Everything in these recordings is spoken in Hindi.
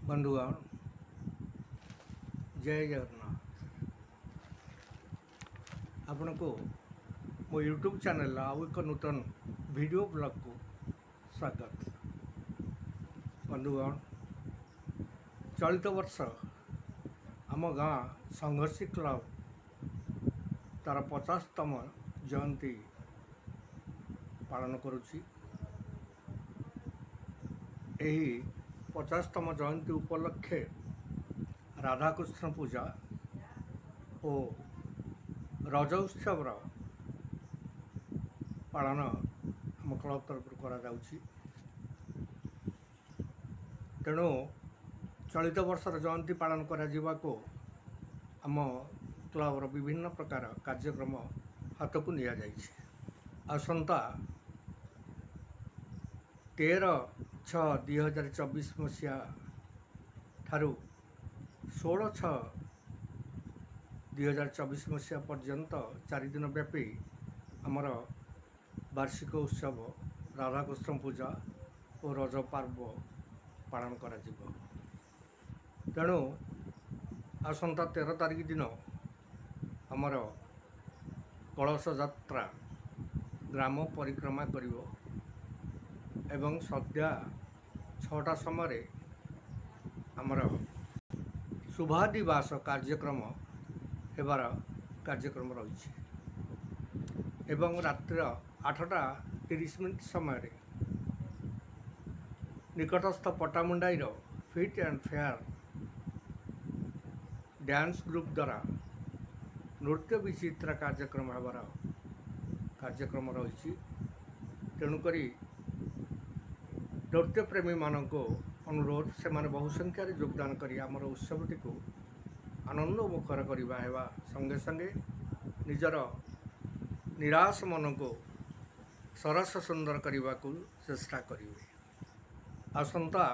बंधुगण जय जगन्नाथ। आपण को मो यूट्यूब चैनल आउ एक नूतन वीडियो ब्लॉग को स्वागत। बंधुगण चलित वर्ष आम गाँ संघर्षी क्लब तार 50तम जयंती पालन करुछि। एही 50तम जयंती उपलक्षे राधाकृष्ण पूजा और रज उत्सव पालन आम क्लब तरफ करा जाउछि। तेणु चलित वर्षर जयंती पालन करा जिबा को आम क्लबर विभिन्न प्रकार कार्यक्रम हाथ को निया जाइछि। आसंता 13/6/2024 मसीहा ठारू 16/6/2024 मसीहा पर्यंत 4 दिन व्यापी आमर वार्षिक उत्सव राधाकृष्ण पूजा और रज पर्व पालन करा जिवो। तेणु आसंता 13 तारिख दिन आमर कलश यात्रा ग्राम परिक्रमा करिवो एवं सद्या 6टा समय आमर शुभादिवास कार्यक्रम हेबार कार्यक्रम रही एवं रात्र 8:30 समय निकटस्थ पटामुंडाईर fit and fair dance group द्वारा नृत्य विचित्र कार्यक्रम हेबार कार्यक्रम रही। तेणुक नृत्य प्रेमी मानक अनुरोध से माने बहु संख्यार योगदान करी आमर उत्सवटी को आनंद मुखर करवा हेबा संगे संगे निजर निराश मन को सरस सुंदर करने को चेष्टा करेंगे। आसंता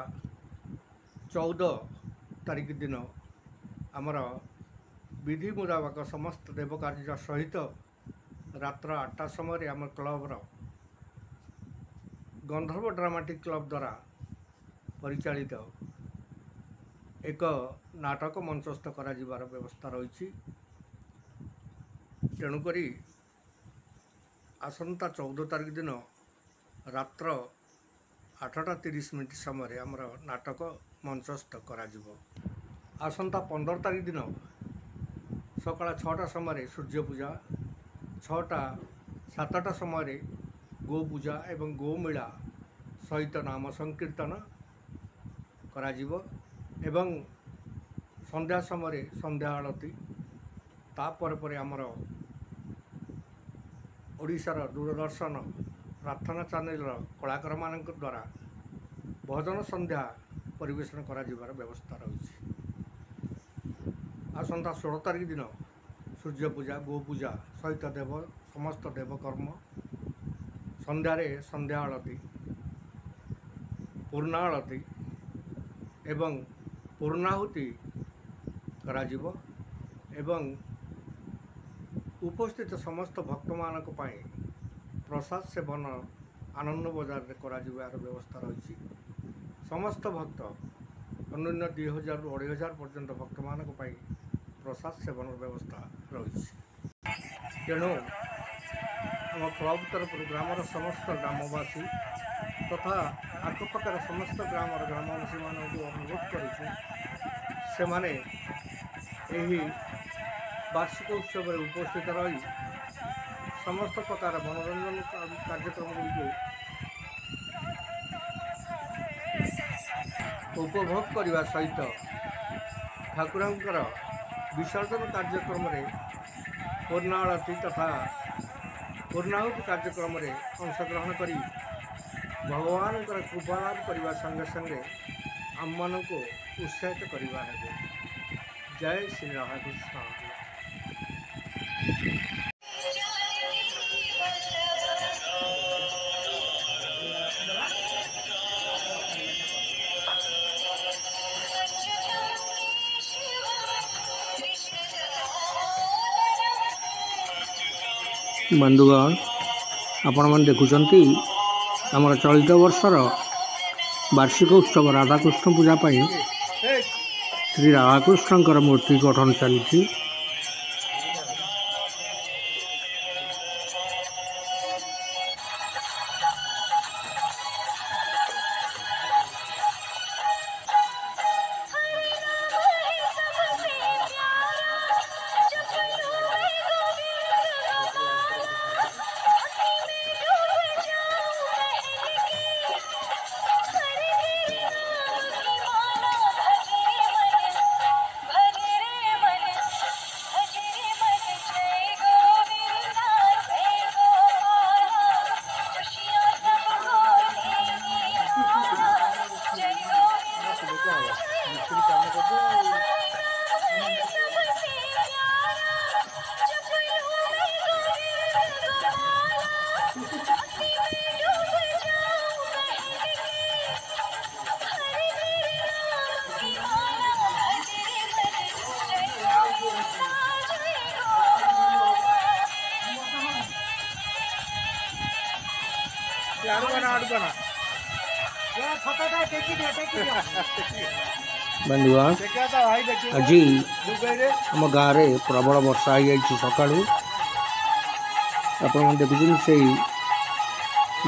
14 तारिख दिन आमर विधि मुताबक समस्त देवकार्य सहित रात्र 8टा समय आम क्लबर गंधर्व ड्रामाटिक क्लब द्वारा परिचालित एक नाटक मंचस्थ करा जिबार व्यवस्था रही। तेणुक आसंता 14 तारिख दिन रात्र 8:30 समय आमर नाटक मंचस्थ करा जिवो। आसंता 15 तारिख दिन सकाळ 6टा समय सूर्य पूजा, 7टा समय गो पूजा एवं गोमेला सहित नाम संकीर्तन करा जिवो एवं संध्या समय संध्या आरती तापर पर आमर ओडिशार दूरदर्शन प्रार्थना चैनल कलाकार मान द्वारा भजन संध्या परिवेशन करा जिबार व्यवस्था रही। आसंता 16 तारिख दिन सूर्य पूजा, गो पूजा सहित समस्त देवकर्म संध्यारे संध्या आरती, पूर्णा आरती एवं पूर्णाहुति करा जिवो एवं उपस्थित समस्त भक्त मानक पाई प्रसाद सेवन आनंद बजार करा जिबार व्यवस्था रही। समस्त भक्त अन्य 2000-2500 पर्यंत भक्त मानक पाई प्रसाद सेवन व्यवस्था रही। तेणु आम क्लब तरफ ग्रामर समस्त ग्रामवासी तथा आखपाखर समस्त ग्रामवासी मानक अनुरोध करुछु से माने एही वार्षिक उत्सव उपस्थित रही समस्त प्रकार मनोरंजन कार्यक्रम उपभोग करने सहित ठाकुरंकर विसर्जन कार्यक्रम पूर्ण आरती तथा पूर्णाहुति कार्यक्रम अंशग्रहण करी भगवान कृपा लाभ करने संगे संगे आम मान को उत्साहित करवा है। जय श्री राधाकृष्ण। बंधुगण आपण मैंने देखुंट आमर चलित वर्षर वार्षिक उत्सव राधाकृष्ण पूजा श्री राधाकृष्णଙ୍କର मूर्ति गठन चलती। बंधुआ आज आम गाँव में प्रबल वर्षा हो सका आप देखुं से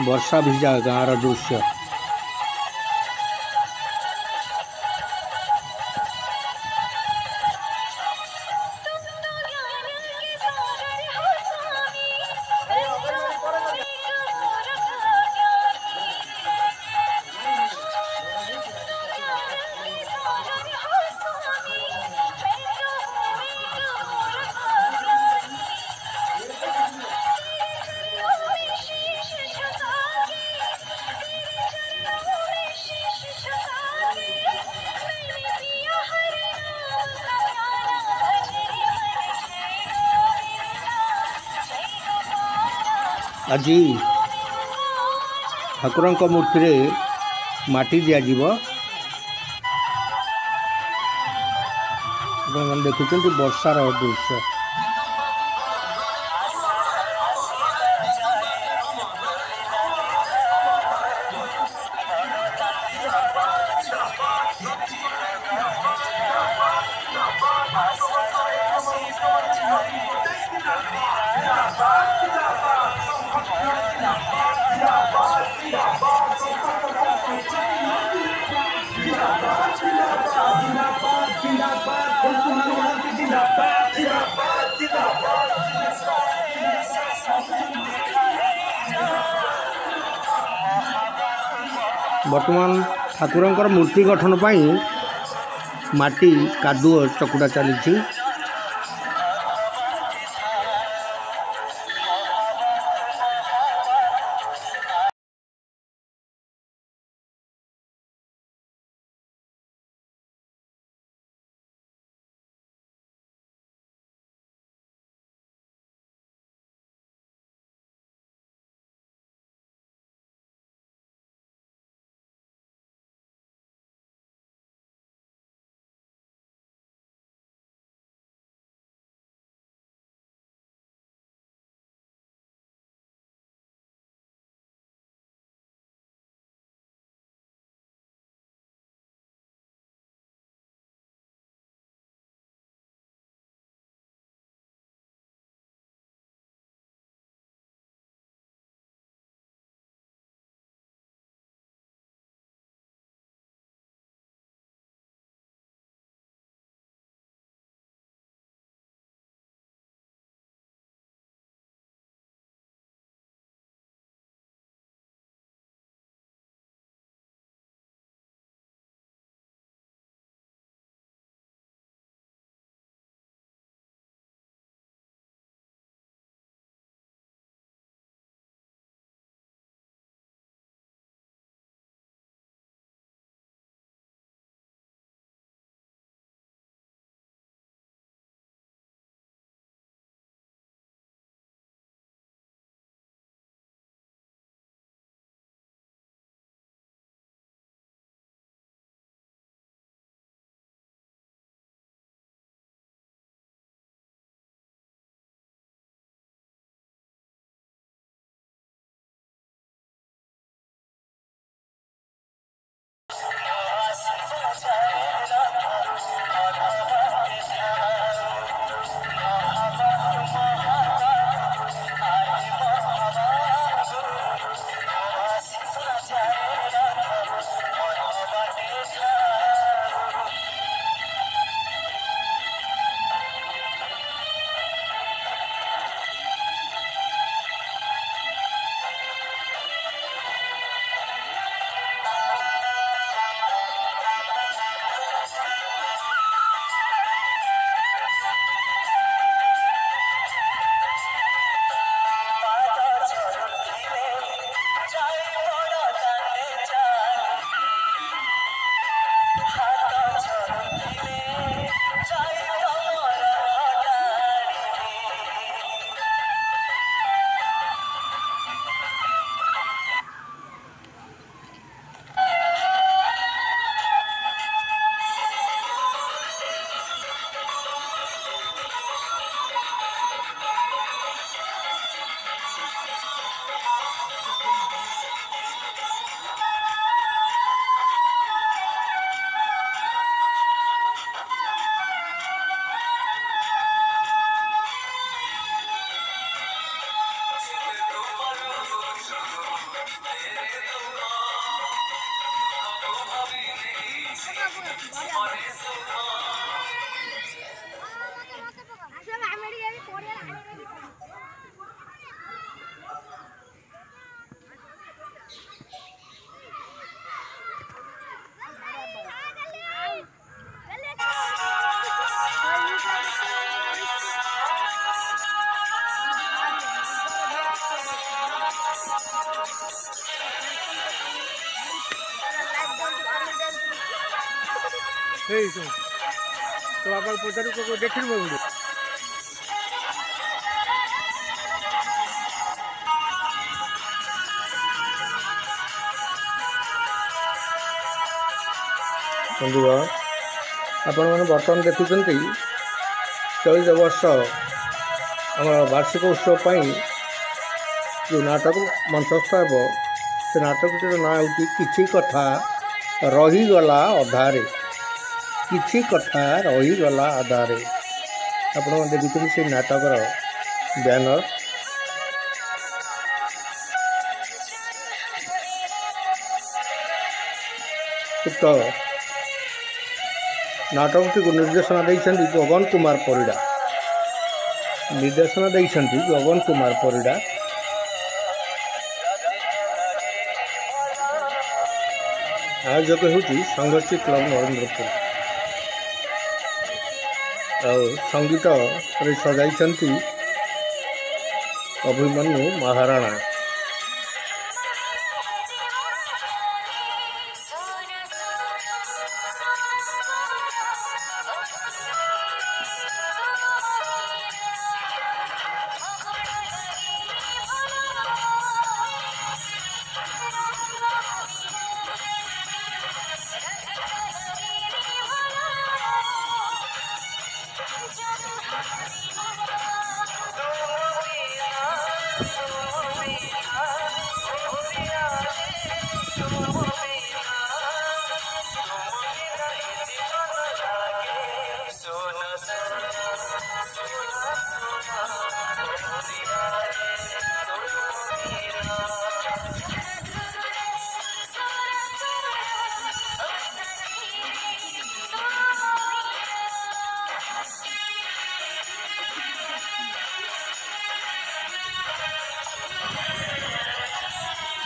वर्षा भिजा गाँव दृश्य। आज ठाकुर मूर्ति रे माटी दिज्व देखुं वर्षार दृश्य। वर्तमान ठाकुर मूर्ति गठन पाई माटी कादुओ चकुटा चली। तो बापा पचारू को देख बंधु आपण मैंने बर्तमान देखुं चलित वर्ष आम वार्षिक उत्सव जो नाटक मंचस्थ हो से नाटकटीर ना हूँ किछि कथा रहीगला अधारे किछि कथा रहीगला अधारे आपण देखुं से नाटकर बैनर उक्त नाटकटी को निर्देशना देइछन्ति गगन कुमार परिड़ा निर्देशना देइछन्ति गगन कुमार परिड़ा आयोजक होची संघर्ष क्लब नरेंद्रपुर और संगीत रे सजाइछन्ति अभिमन्यु महाराणा।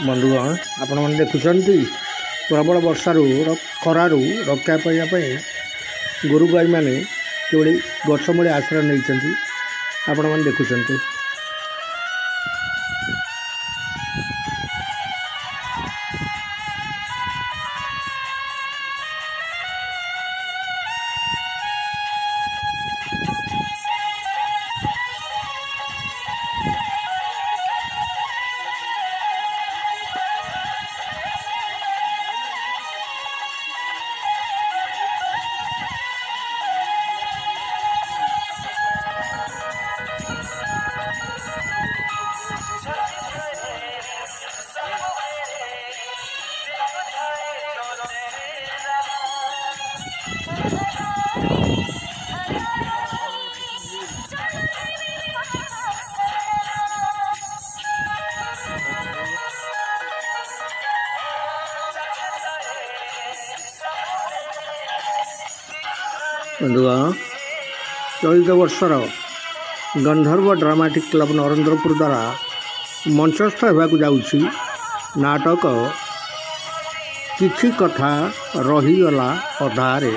बंधुगण आपण मैंने देखुंट प्रबल वर्षारू खरारू रक्षा पाइबापी गोरु गाई मैंने किभली गछमूले आश्रय नहीं आपण मैंने देखुंट। बंधुगण चलित वर्षर गंधर्व ड्रामाटिक क्लब नरेंद्रपुर द्वारा मंचस्थ होगाकू जाउछि नाटक किछि कथा रहीगला अधारे।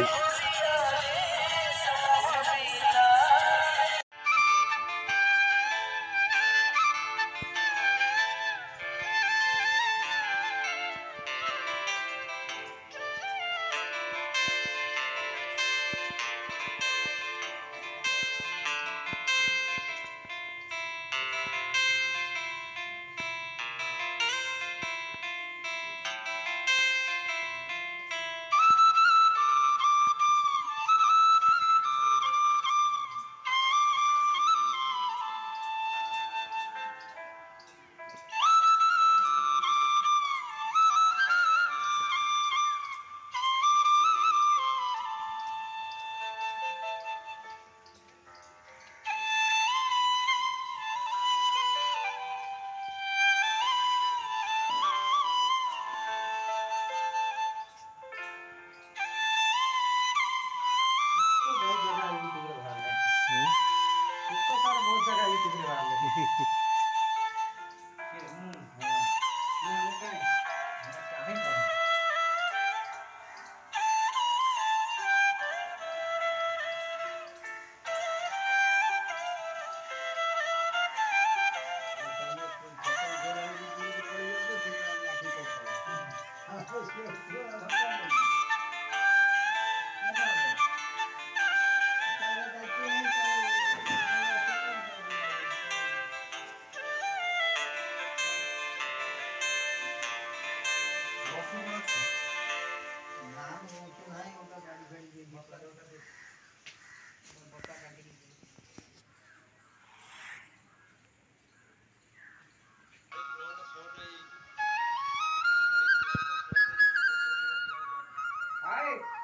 Hi.